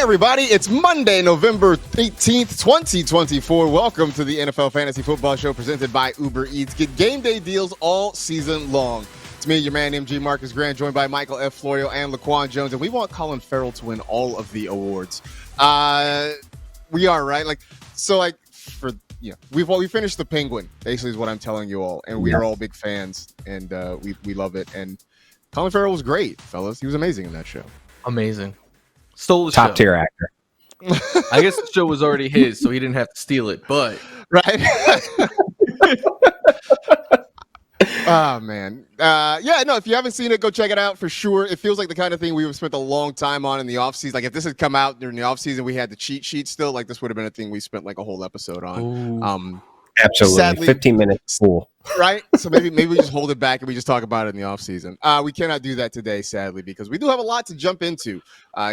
everybody, it's Monday, November 18th, 2024. Welcome to the NFL Fantasy Football Show presented by Uber Eats. Get game day deals all season long. It's me, your man, MG Marcus Grant, joined by Michael F. Florio and Laquan Jones, and we want Colin Farrell to win all of the awards. We are, right? We finished The Penguin, basically is what I'm telling you all, and we are all big fans, and we love it. And Colin Farrell was great, fellas. He was amazing in that show. Amazing. Stole the Top show. tier actor. I guess the show was already his, so he didn't have to steal it. But right. Oh man. If you haven't seen it, go check it out for sure. It feels like the kind of thing we would spent a long time on in the offseason. Like if this had come out during the offseason, we had the cheat sheet still, like this would have been a thing we spent like a whole episode on. Absolutely. Sadly, 15 minutes full. Right? So maybe we just hold it back and we just talk about it in the offseason. We cannot do that today, sadly, because we do have a lot to jump into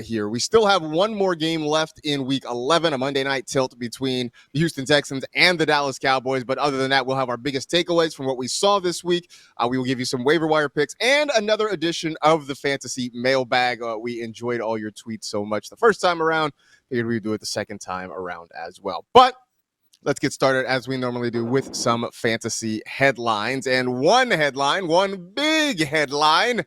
here. We still have one more game left in Week 11, a Monday night tilt between the Houston Texans and the Dallas Cowboys. But other than that, we'll have our biggest takeaways from what we saw this week. We will give you some waiver wire picks and another edition of the Fantasy Mailbag. We enjoyed all your tweets so much the first time around. Figured we'd do it the second time around as well. But let's get started, as we normally do, with some fantasy headlines. And one big headline,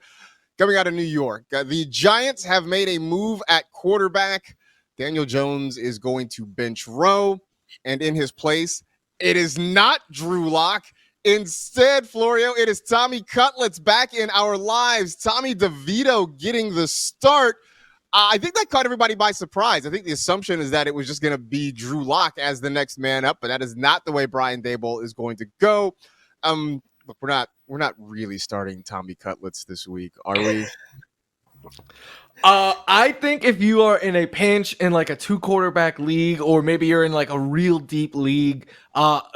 coming out of New York. The Giants have made a move at quarterback. Daniel Jones is going to bench Rowe, and in his place, it is not Drew Lock. Instead, Florio, it is Tommy Cutlets back in our lives. Tommy DeVito getting the start. I think that caught everybody by surprise. I think the assumption is that it was just going to be Drew Lock as the next man up, but that is not the way Brian Daboll is going to go. Look, we're not really starting Tommy Cutlets this week, are we? I think if you are in a pinch in like a 2-quarterback league, or maybe you're in like a real deep league,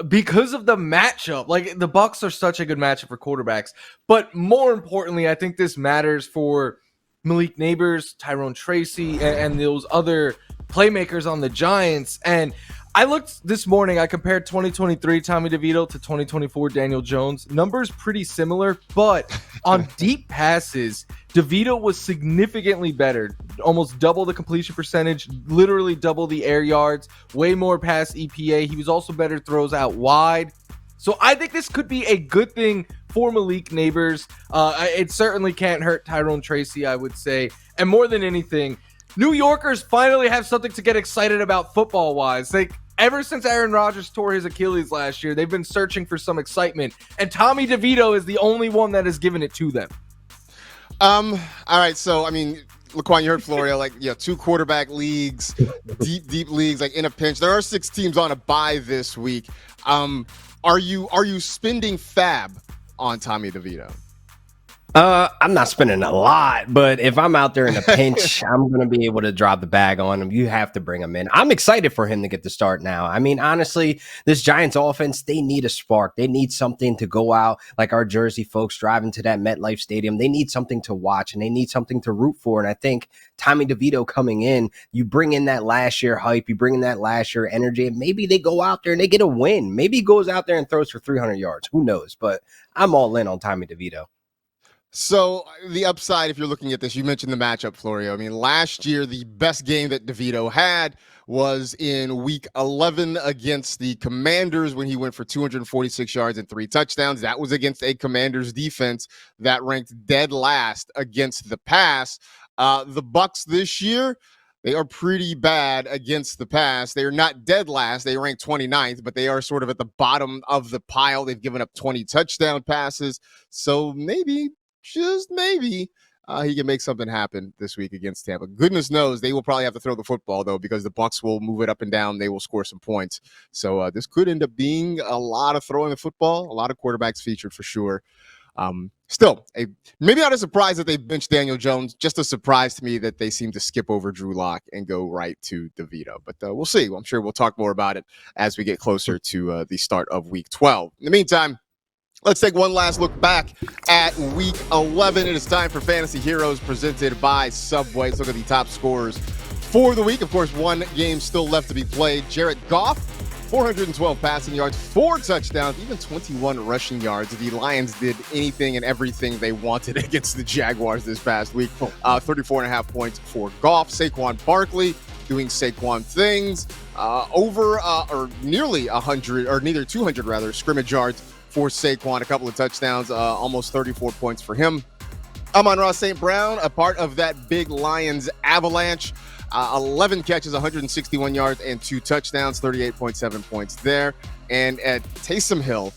because of the matchup, like the Bucs are such a good matchup for quarterbacks. But more importantly, I think this matters for Malik Neighbors, Tyrone Tracy, and those other playmakers on the Giants. And I looked this morning, I compared 2023 Tommy DeVito to 2024 Daniel Jones. Numbers pretty similar, but on deep passes, DeVito was significantly better. Almost double the completion percentage, literally double the air yards, way more pass EPA. He was also better throws out wide. So I think this could be a good thing for Malik Neighbors. It certainly can't hurt Tyrone Tracy, I would say. And more than anything, New Yorkers finally have something to get excited about football-wise. Like, ever since Aaron Rodgers tore his Achilles last year, they've been searching for some excitement. And Tommy DeVito is the only one that has given it to them. All right, so, I mean, Laquan, you heard Florio, 2 quarterback leagues, deep leagues, like in a pinch. There are 6 teams on a bye this week. Are you spending fab on Tommy DeVito? I'm not spending a lot, but if I'm out there in a pinch, I'm going to be able to drop the bag on him. You have to bring him in. I'm excited for him to get the start now. I mean, honestly, this Giants offense, they need a spark. They need something to go out, like our Jersey folks driving to that MetLife Stadium. They need something to watch, and they need something to root for. And I think Tommy DeVito coming in, you bring in that last year hype, you bring in that last year energy, and maybe they go out there and they get a win. Maybe he goes out there and throws for 300 yards. Who knows? But I'm all in on Tommy DeVito. So the upside, if you're looking at this, you mentioned the matchup, Florio. I mean, last year, the best game that DeVito had was in Week 11 against the Commanders when he went for 246 yards and 3 touchdowns. That was against a Commanders defense that ranked dead last against the pass. The Bucs this year, they are pretty bad against the pass. They are not dead last. They rank 29th, but they are sort of at the bottom of the pile. They've given up 20 touchdown passes. So maybe, just maybe, he can make something happen this week against Tampa. Goodness knows they will probably have to throw the football, though, because the Bucs will move it up and down. They will score some points. So this could end up being a lot of throwing the football, a lot of quarterbacks featured for sure. Still, maybe not a surprise that they benched Daniel Jones. Just a surprise to me that they seem to skip over Drew Lock and go right to DeVito. But we'll see. I'm sure we'll talk more about it as we get closer to the start of Week 12. In the meantime, let's take one last look back at Week 11. It is time for Fantasy Heroes presented by Subway. Let's look at the top scorers for the week. Of course, one game still left to be played. Jared Goff, 412 passing yards, 4 touchdowns, even 21 rushing yards. The Lions did anything and everything they wanted against the Jaguars this past week. 34.5 points for Goff. Saquon Barkley, doing Saquon things. Nearly 100, or neither 200 rather, scrimmage yards for Saquon, a couple of touchdowns, almost 34 points for him. Amon-Ra St. Brown, a part of that big Lions avalanche. 11 catches, 161 yards, and 2 touchdowns, 38.7 points there. And at Taysom Hill,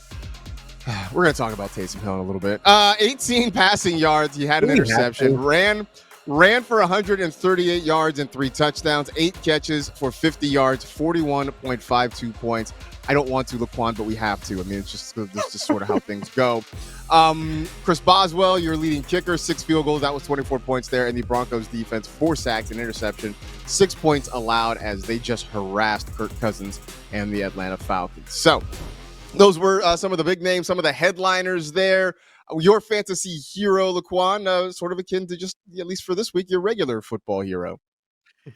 we're going to talk about Taysom Hill in a little bit. 18 passing yards. He had an interception. Ran for 138 yards and 3 touchdowns, 8 catches for 50 yards, 41.52 points. I don't want to, Laquan, but we have to. I mean, it's just sort of how things go. Chris Boswell, your leading kicker, 6 field goals. That was 24 points there. And the Broncos defense, 4 sacks and interception, 6 points allowed as they just harassed Kirk Cousins and the Atlanta Falcons. So those were some of the big names, some of the headliners there. Your fantasy hero, Laquan, sort of akin to just, at least for this week, your regular football hero.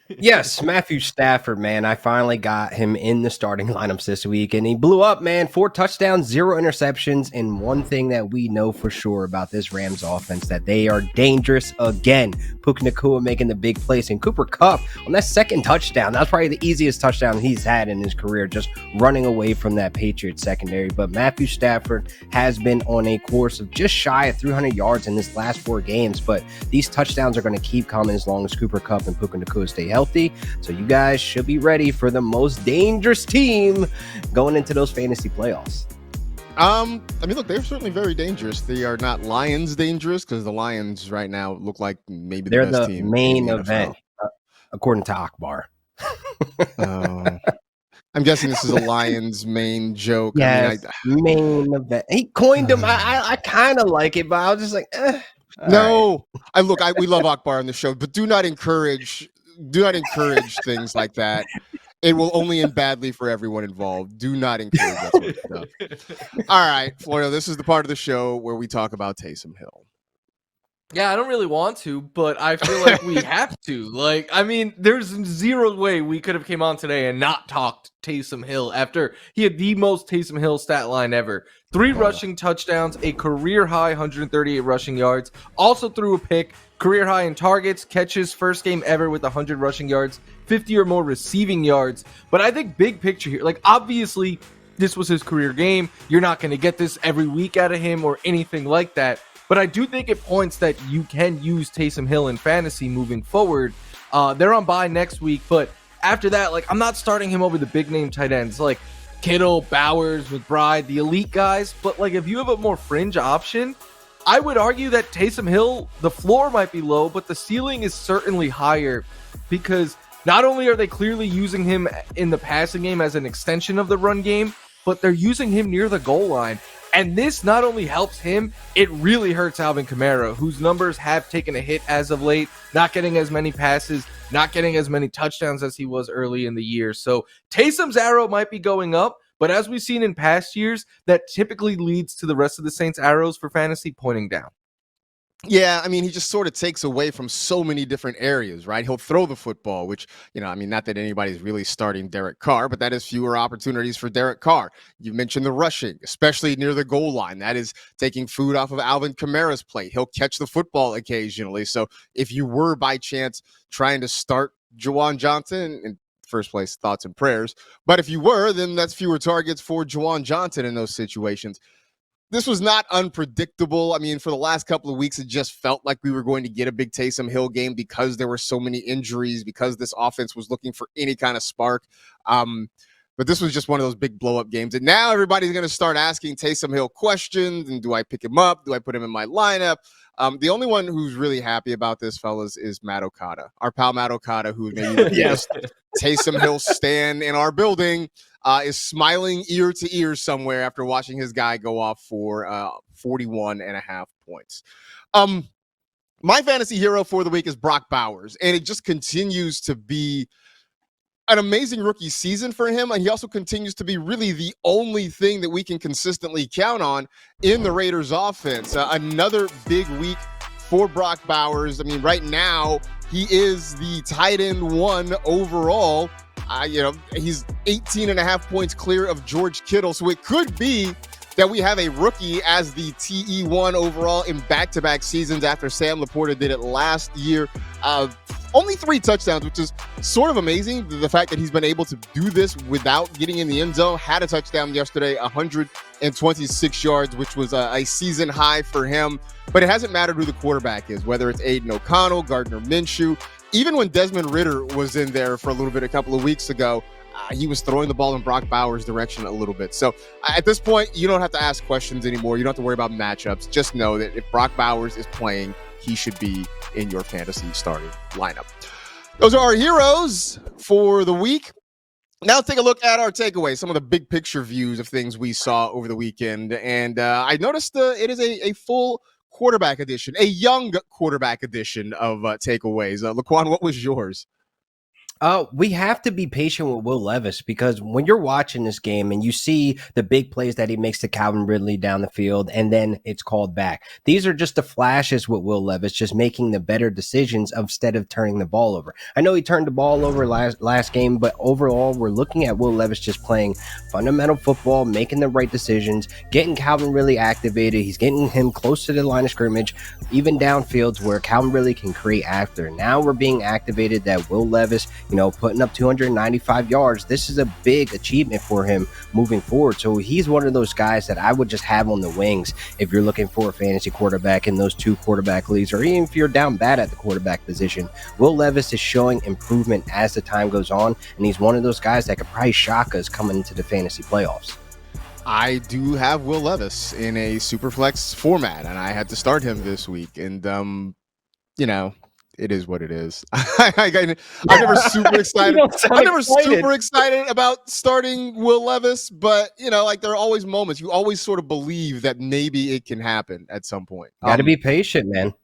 Yes, Matthew Stafford, man. I finally got him in the starting lineups this week, and he blew up, man. 4 touchdowns, 0 interceptions, and one thing that we know for sure about this Rams offense, that they are dangerous again. Puka Nacua making the big plays, and Cooper Kupp on that second touchdown. That's probably the easiest touchdown he's had in his career, just running away from that Patriots secondary. But Matthew Stafford has been on a course of just shy of 300 yards in his last 4 games, but these touchdowns are going to keep coming as long as Cooper Kupp and Puka Nacua stay healthy. So you guys should be ready for the most dangerous team going into those fantasy playoffs. I mean, look, they're certainly very dangerous. They are not Lions dangerous, because the Lions right now look like maybe they're best the team main in the event, according to Akbar. I'm guessing this is a Lions main joke. Yes, main event. He coined them. I kind of like it, but I was just like, no. Right. We love Akbar on the show, but do not encourage things like that. It will only end badly for everyone involved. Do not encourage that sort of stuff. All right, Florio, this is the part of the show where we talk about Taysom Hill. Yeah, I don't really want to, but I feel like we have to. Like, I mean, there's zero way we could have came on today and not talked Taysom Hill after he had the most Taysom Hill stat line ever. 3 rushing touchdowns, a career high 138 rushing yards, also threw a pick, career high in targets, catches, first game ever with 100 rushing yards, 50 or more receiving yards. But I think big picture here, like, obviously this was his career game. You're not going to get this every week out of him or anything like that. But I do think it points that you can use Taysom Hill in fantasy moving forward. They're on bye next week, but after that, like, I'm not starting him over the big name tight ends like Kittle, Bowers, McBride, the elite guys. But like, if you have a more fringe option, I would argue that Taysom Hill, the floor might be low, but the ceiling is certainly higher, because not only are they clearly using him in the passing game as an extension of the run game, but they're using him near the goal line. And this not only helps him, it really hurts Alvin Kamara, whose numbers have taken a hit as of late, not getting as many passes, not getting as many touchdowns as he was early in the year. So Taysom's arrow might be going up, but as we've seen in past years, that typically leads to the rest of the Saints' arrows for fantasy pointing down. Yeah, I mean, he just sort of takes away from so many different areas, right? He'll throw the football, which, I mean, not that anybody's really starting Derek Carr, but that is fewer opportunities for Derek Carr. You mentioned the rushing, especially near the goal line. That is taking food off of Alvin Kamara's plate. He'll catch the football occasionally. So if you were by chance trying to start Juwan Johnson, in first place, thoughts and prayers, but if you were, then that's fewer targets for Juwan Johnson in those situations. This was not unpredictable. I mean, for the last couple of weeks, it just felt like we were going to get a big Taysom Hill game because there were so many injuries, because this offense was looking for any kind of spark. But this was just one of those big blow-up games. And now everybody's going to start asking Taysom Hill questions. And do I pick him up? Do I put him in my lineup? The only one who's really happy about this, fellas, is Matt Okada. Our pal Matt Okada, who maybe the biggest Taysom Hill stan in our building, is smiling ear to ear somewhere after watching his guy go off for 41.5 points. My fantasy hero for the week is Brock Bowers, and it just continues to be an amazing rookie season for him, and he also continues to be really the only thing that we can consistently count on in the Raiders offense. Another big week for Brock Bowers. I mean, right now, he is the tight end 1 overall. He's 18.5 points clear of George Kittle. So it could be that we have a rookie as the TE1 overall in back-to-back seasons after Sam Laporta did it last year. only 3 touchdowns, which is sort of amazing. The fact that he's been able to do this without getting in the end zone. Had a touchdown yesterday, 126 yards, which was a season high for him. But it hasn't mattered who the quarterback is, whether it's Aiden O'Connell, Gardner Minshew. Even when Desmond Ridder was in there for a little bit a couple of weeks ago, he was throwing the ball in Brock Bowers' direction a little bit. So at this point, you don't have to ask questions anymore. You don't have to worry about matchups. Just know that if Brock Bowers is playing, he should be in your fantasy starting lineup. Those are our heroes for the week. Now let's take a look at our takeaways, some of the big picture views of things we saw over the weekend. And I noticed it is a full quarterback edition, a young quarterback edition of takeaways. Laquan, what was yours? We have to be patient with Will Levis because when you're watching this game and you see the big plays that he makes to Calvin Ridley down the field and then it's called back, these are just the flashes with Will Levis, just making the better decisions instead of turning the ball over. I know he turned the ball over last game, but overall, we're looking at Will Levis just playing fundamental football, making the right decisions, getting Calvin Ridley activated. He's getting him close to the line of scrimmage, even downfields where Calvin Ridley can create after. Now we're being activated that Will Levis, putting up 295 yards. This is a big achievement for him moving forward. So he's one of those guys that I would just have on the wings if you're looking for a fantasy quarterback in those 2 quarterback leagues, or even if you're down bad at the quarterback position. Will Levis is showing improvement as the time goes on, and he's one of those guys that could probably shock us coming into the fantasy playoffs. I do have Will Levis in a Superflex format, and I had to start him this week. And, it is what it is. I'm never super excited. I'm never super excited about starting Will Levis, but there are always moments. You always sort of believe that maybe it can happen at some point. Got to be patient, man.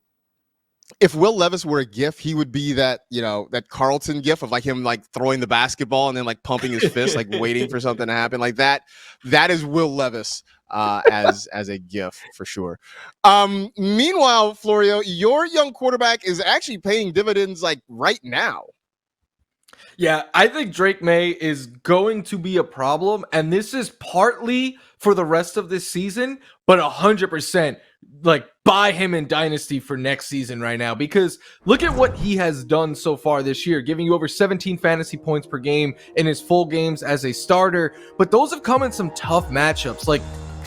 If Will Levis were a GIF, he would be that that Carlton GIF of him throwing the basketball and then pumping his fist, waiting for something to happen like that. That is Will Levis. As a GIF for sure. Meanwhile, Florio, your young quarterback is actually paying dividends right now. Yeah, I think Drake May is going to be a problem, and this is partly for the rest of this season, but 100% buy him in Dynasty for next season right now, because look at what he has done so far this year, giving you over 17 fantasy points per game in his full games as a starter, but those have come in some tough matchups,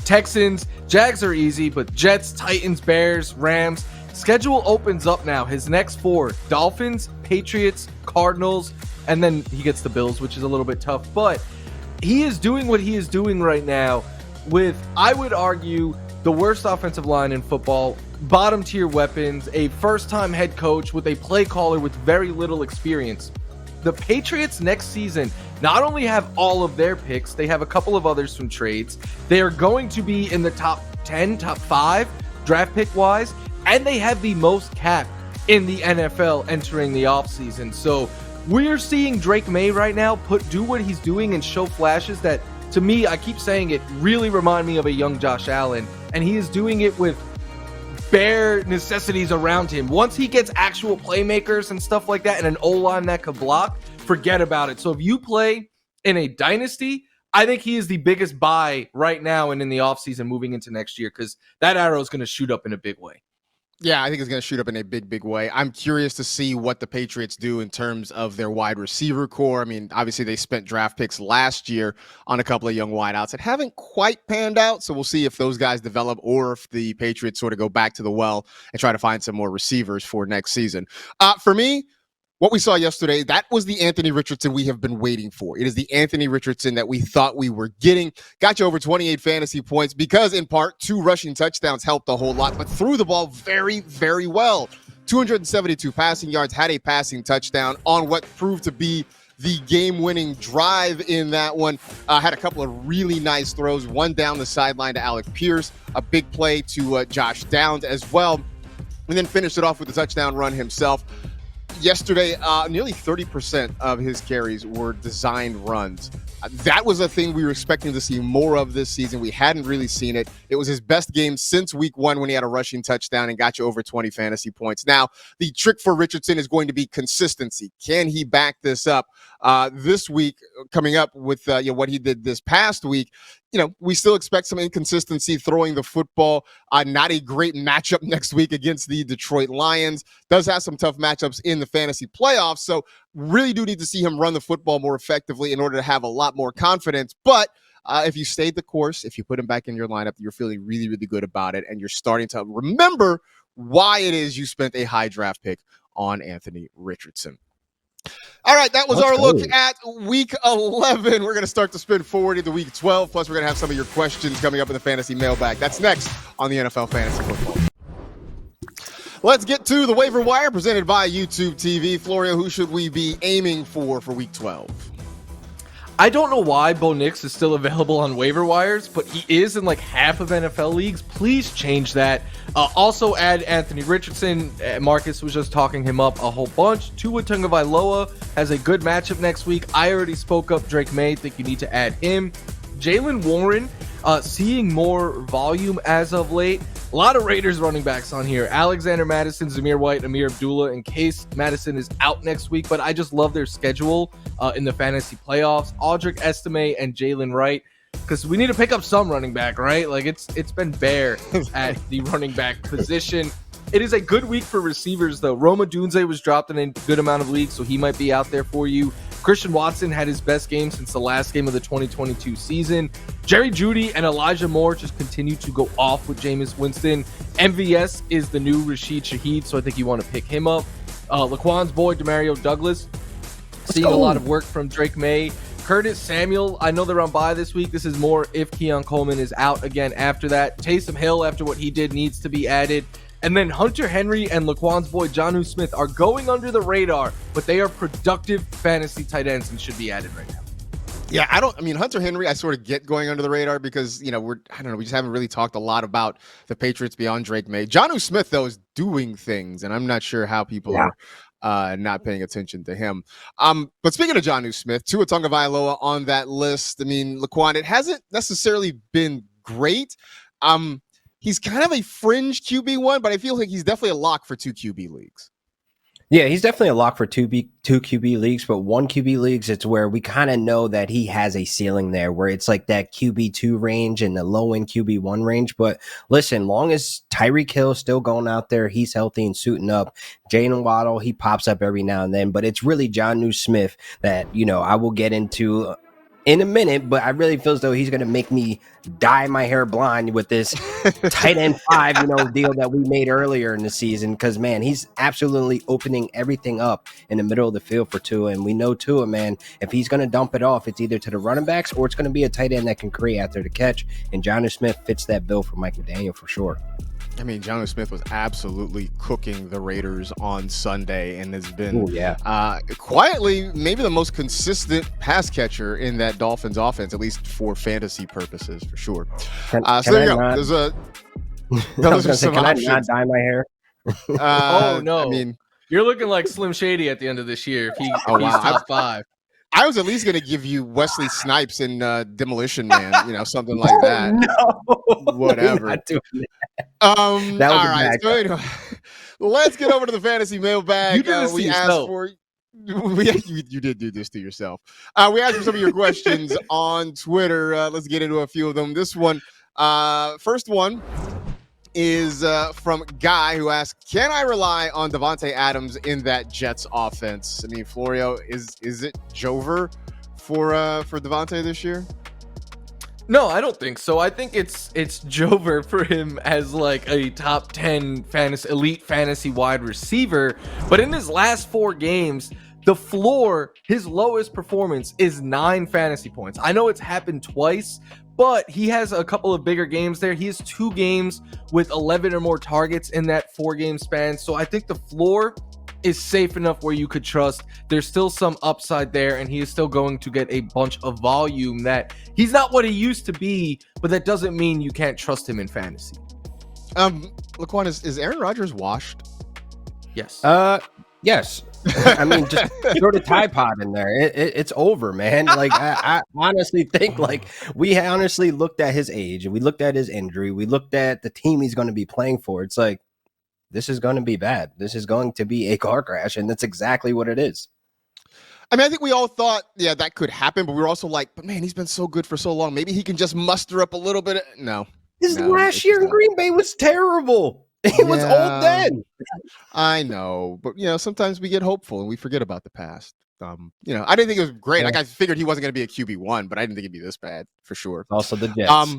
Texans, Jags are easy, but Jets, Titans, Bears, Rams. Schedule opens up now. His next 4, Dolphins, Patriots, Cardinals, and then he gets the Bills, which is a little bit tough. But he is doing what he is doing right now with, I would argue, the worst offensive line in football, bottom tier weapons, a first-time head coach with a play caller with very little experience. The Patriots next season not only have all of their picks, they have a couple of others from trades. They are going to be in the top 10, top 5 draft pick wise, and they have the most cap in the NFL entering the offseason. So we're seeing Drake May right now do what he's doing and show flashes that, to me, I keep saying it, really remind me of a young Josh Allen, and he is doing it with bare necessities around him. Once he gets actual playmakers and stuff like that and an O-line that could block, forget about it. So if you play in a dynasty, I think he is the biggest buy right now and in the offseason moving into next year, because that arrow is going to shoot up in a big way. Yeah, I think it's going to shoot up in a big, big way. I'm curious to see what the Patriots do in terms of their wide receiver core. I mean, obviously they spent draft picks last year on a couple of young wideouts that haven't quite panned out. So we'll see if those guys develop or if the Patriots sort of go back to the well and try to find some more receivers for next season. For me, what we saw yesterday, that was the Anthony Richardson we have been waiting for. It is the Anthony Richardson that we thought we were getting. Got you over 28 fantasy points because, in part, 2 rushing touchdowns helped a whole lot, but threw the ball very, very well. 272 passing yards, had a passing touchdown on what proved to be the game-winning drive in that one. Had a couple of really nice throws, one down the sideline to Alec Pierce, a big play to Josh Downs as well, and then finished it off with a touchdown run himself. Yesterday, nearly 30% of his carries were designed runs. That was a thing we were expecting to see more of this season. We hadn't really seen it. It was his best game since week 1 when he had a rushing touchdown and got you over 20 fantasy points. Now, the trick for Richardson is going to be consistency. Can he back this up? This week, coming up with what he did this past week, we still expect some inconsistency throwing the football. Not a great matchup next week against the Detroit Lions. Does have some tough matchups in the fantasy playoffs. So really do need to see him run the football more effectively in order to have a lot more confidence. But if you stayed the course, if you put him back in your lineup, you're feeling really, really good about it. And you're starting to remember why it is you spent a high draft pick on Anthony Richardson. All right, that was our look at Week 11. We're going to start to spin forward into Week 12. Plus, we're going to have some of your questions coming up in the fantasy mailbag. That's next on the NFL Fantasy Football. Let's get to the waiver wire presented by YouTube TV. Florio, who should we be aiming for Week 12? I don't know why Bo Nix is still available on waiver wires, but he is in like half of NFL leagues. Please change that. Also add Anthony Richardson. Marcus was just talking him up a whole bunch. Tua Tagovailoa has a good matchup next week. I already spoke up Drake May. Think you need to add him. Jaylen Warren, seeing more volume as of late. A lot of Raiders running backs on here. Alexander Madison, Zamir White, Amir Abdullah, in case Madison is out next week. But I just love their schedule in the fantasy playoffs. Audric Estime and Jalen Wright. Because we need to pick up some running back, right? Like it's been bare at the running back position. It is a good week for receivers, though. Roma Dunze was dropped in a good amount of leagues, so he might be out there for you. Christian Watson had his best game since the last game of the 2022 season. Jerry Jeudy and Elijah Moore just continue to go off with Jameis Winston. MVS is the new Rashid Shaheed, so I think you want to pick him up. Laquan's boy, Demario Douglas, seeing a lot of work from Drake May. Curtis Samuel, I know they're on bye this week. This is more if Keon Coleman is out again after that. Taysom Hill, after what he did, needs to be added. And then Hunter Henry and Laquan's boy, Jonnu Smith, are going under the radar, but they are productive fantasy tight ends and should be added right now. Yeah, Hunter Henry, I sort of get going under the radar because, we just haven't really talked a lot about the Patriots beyond Drake May. Jonnu Smith, though, is doing things, and I'm not sure how people are not paying attention to him. But speaking of Jonnu Smith, Tua Tagovailoa on that list. Laquan, it hasn't necessarily been great. He's kind of a fringe QB1, but I feel like he's definitely a lock for 2 QB leagues. Yeah, he's definitely a lock for two QB leagues, but 1 QB leagues, it's where we kind of know that he has a ceiling there where it's like that QB2 range and the low end QB1 range. But listen, long as Tyreek Hill is still going out there, he's healthy and suiting up. Jalen Waddle, he pops up every now and then, but it's really Jonnu Smith that, I will get into in a minute, but I really feel as though he's going to make me dye my hair blind with this tight end 5, deal that we made earlier in the season. Because, man, he's absolutely opening everything up in the middle of the field for Tua. And we know Tua, man, if he's going to dump it off, it's either to the running backs or it's going to be a tight end that can create after the catch. And Jonnu Smith fits that bill for Mike McDaniel for sure. Jonnu Smith was absolutely cooking the Raiders on Sunday and has been quietly maybe the most consistent pass catcher in that Dolphins offense, at least for fantasy purposes, for sure. So there you go. Can I not dye my hair? Oh, no. You're looking like Slim Shady at the end of this year if he's top 5. I was at least going to give you Wesley Snipes in Demolition Man, something like that. No, whatever. Not doing that. All right. So anyway, let's get over to the fantasy mailbag. You did this to yourself. You did do this to yourself. We asked for some of your questions on Twitter. Let's get into a few of them. This one, first one, is from Guy, who asked, can I rely on Davante Adams in that Jets offense? Florio, is it Jover for Davante this year? No, I don't think so. I think it's Jover for him as like a top 10 elite fantasy wide receiver. But in his last 4 games, the floor, his lowest performance is 9 fantasy points. I know it's happened twice, but he has a couple of bigger games there. He has 2 games with 11 or more targets in that 4-game span. So I think the floor is safe enough where you could trust. There's still some upside there, and he is still going to get a bunch of volume. That he's not what he used to be, but that doesn't mean you can't trust him in fantasy. Laquan, is Aaron Rodgers washed? Yes. Yes. Just throw the Tide Pod in there. It's over, man. Like I honestly think we honestly looked at his age and we looked at his injury. We looked at the team he's going to be playing for. It's like, this is going to be bad. This is going to be a car crash, and that's exactly what it is. I mean, I think we all thought, yeah, that could happen, but we were also like, but man, he's been so good for so long. Maybe he can just muster up a little bit. No. His No, last it's year just in not. Green Bay was terrible. It was Yeah. old then. I know, but sometimes we get hopeful and we forget about the past. I didn't think it was great. Yeah. Like I figured he wasn't going to be a QB1, but I didn't think it'd be this bad for sure. Also the Jets.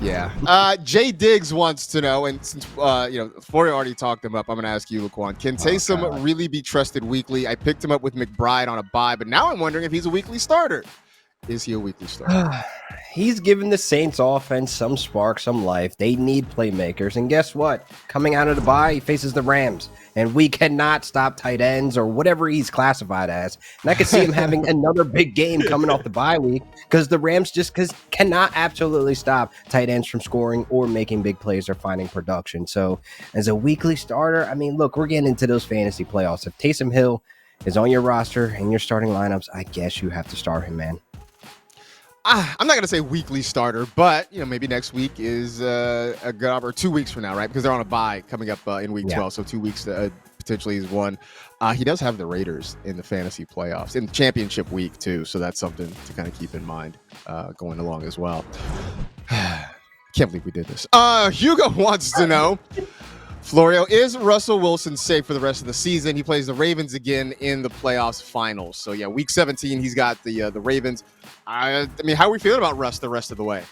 Yeah. Jay Diggs wants to know, and since Florio already talked him up, I'm going to ask you, Laquan. Can Taysom God. really be trusted weekly? I picked him up with McBride on a bye, but now I'm wondering if he's a weekly starter. Is he a weekly starter? He's given the Saints offense some spark, some life. They need playmakers. And guess what? Coming out of the bye, he faces the Rams. And we cannot stop tight ends or whatever he's classified as. And I could see him having another big game coming off the bye week because the Rams cannot absolutely stop tight ends from scoring or making big plays or finding production. So as a weekly starter, I mean, look, we're getting into those fantasy playoffs. If Taysom Hill is on your roster and your starting lineups, I guess you have to start him, man. I'm not going to say weekly starter, but maybe next week is a good or 2 weeks from now, right? Because they're on a bye coming up in week 12, so 2 weeks potentially is one. He does have the Raiders in the fantasy playoffs in championship week too, so that's something to kind of keep in mind going along as well. Can't believe we did this. Hugo wants to know, Florio, is Russell Wilson safe for the rest of the season? He plays the Ravens again in the playoffs finals. So yeah, week 17, he's got the Ravens. I mean, how are we feeling about Russ the rest of the way?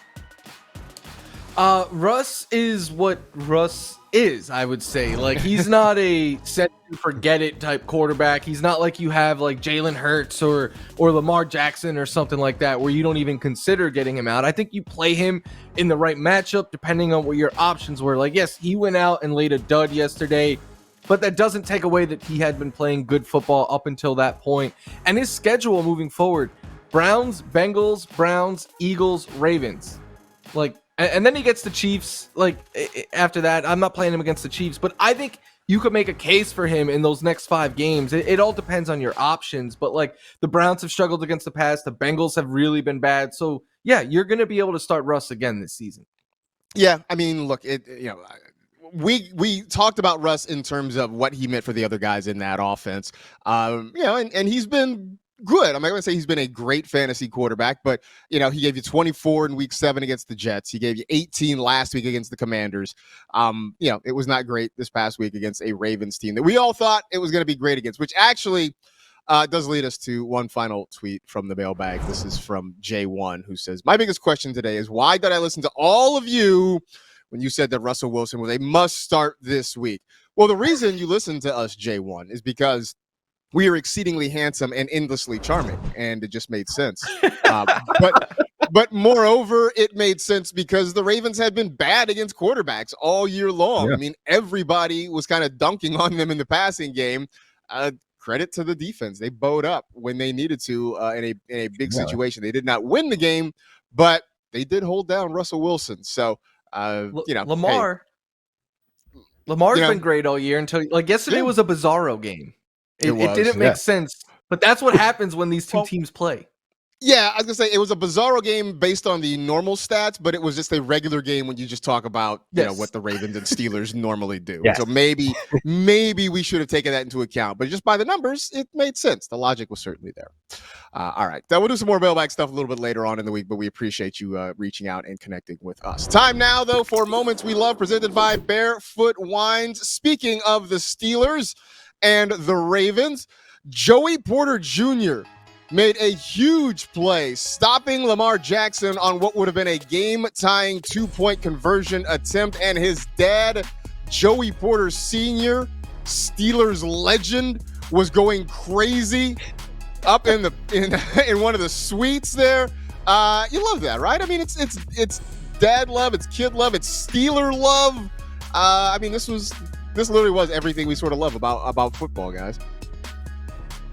Russ is what Russ is, I would say. Like, he's not a set and forget it type quarterback. He's not like you have like Jalen Hurts or Lamar Jackson or something like that, where you don't even consider getting him out. I think you play him in the right matchup, depending on what your options were. Like, yes, he went out and laid a dud yesterday, but that doesn't take away that he had been playing good football up until that point. And his schedule moving forward, Browns, Bengals, Browns, Eagles, Ravens. Like, and then he gets the Chiefs. Like, after that, I'm not playing him against the Chiefs, but I think you could make a case for him in those next 5 games. It all depends on your options, but like the Browns have struggled against the pass. The Bengals have really been bad. So yeah, you're going to be able to start Russ again this season. Yeah, I mean, look, we talked about Russ in terms of what he meant for the other guys in that offense. And he's been good. I'm not going to say he's been a great fantasy quarterback, but he gave you 24 in week 7 against the Jets. He gave you 18 last week against the Commanders. It was not great this past week against a Ravens team that we all thought it was going to be great against, which actually does lead us to one final tweet from the mailbag. This is from J1, who says, my biggest question today is, why did I listen to all of you when you said that Russell Wilson was a must start this week? Well, the reason you listened to us, J1, is because we are exceedingly handsome and endlessly charming, and it just made sense. But moreover, it made sense because the Ravens had been bad against quarterbacks all year long. Yeah. I mean, everybody was kind of dunking on them in the passing game. Credit to the defense. They bowed up when they needed to in a big situation. They did not win the game, but they did hold down Russell Wilson. So, Lamar's been great all year until like yesterday was a bizarro game. It didn't make sense, but that's what happens when these two teams play. Yeah, I was going to say it was a bizarro game based on the normal stats, but it was just a regular game when you just talk about what the Ravens and Steelers normally do. Yes. So maybe we should have taken that into account, but just by the numbers, it made sense. The logic was certainly there. All right, we'll do some more mailbag stuff a little bit later on in the week, but we appreciate you reaching out and connecting with us. Time now, though, for Moments We Love, presented by Barefoot Wines. Speaking of the Steelers and the Ravens, Joey Porter Jr. made a huge play, stopping Lamar Jackson on what would have been a game-tying 2-point conversion attempt, and his dad, Joey Porter Sr., Steelers legend, was going crazy up in one of the suites there. You love that, right? I mean, it's dad love, it's kid love, it's Steeler love. I mean, this literally was everything we sort of love about football, guys.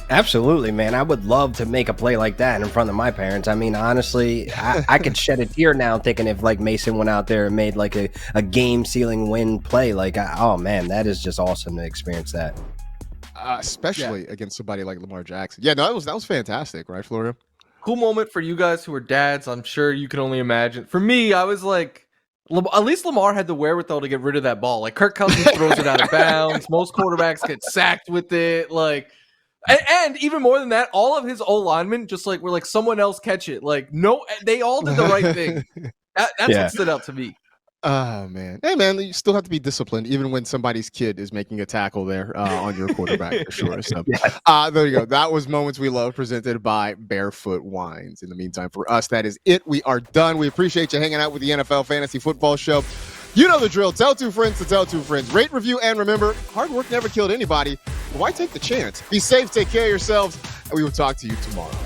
Absolutely, man. I would love to make a play like that in front of my parents. I mean, honestly, I could shed a tear now thinking if like Mason went out there and made like a game-sealing win play. Like, oh man, that is just awesome to experience that. Especially against somebody like Lamar Jackson. Yeah, no, that was fantastic, right, Florio? Cool moment for you guys who are dads. I'm sure you can only imagine. For me, I was like, at least Lamar had the wherewithal to get rid of that ball. Like, Kirk Cousins throws it out of bounds. Most quarterbacks get sacked with it. Like, And even more than that, all of his O linemen just like were like, someone else catch it. Like, no, they all did the right thing. That's what stood out to me. Oh man, hey man, you still have to be disciplined even when somebody's kid is making a tackle there on your quarterback for sure. So there you go. That was Moments We Love presented by Barefoot Wines. In the meantime, for us, that is it. We are done. We appreciate you hanging out with the NFL Fantasy Football Show. You know the drill. Tell two friends to tell two friends. Rate, review, and remember, hard work never killed anybody. Why take the chance? Be safe, take care of yourselves, and we will talk to you tomorrow.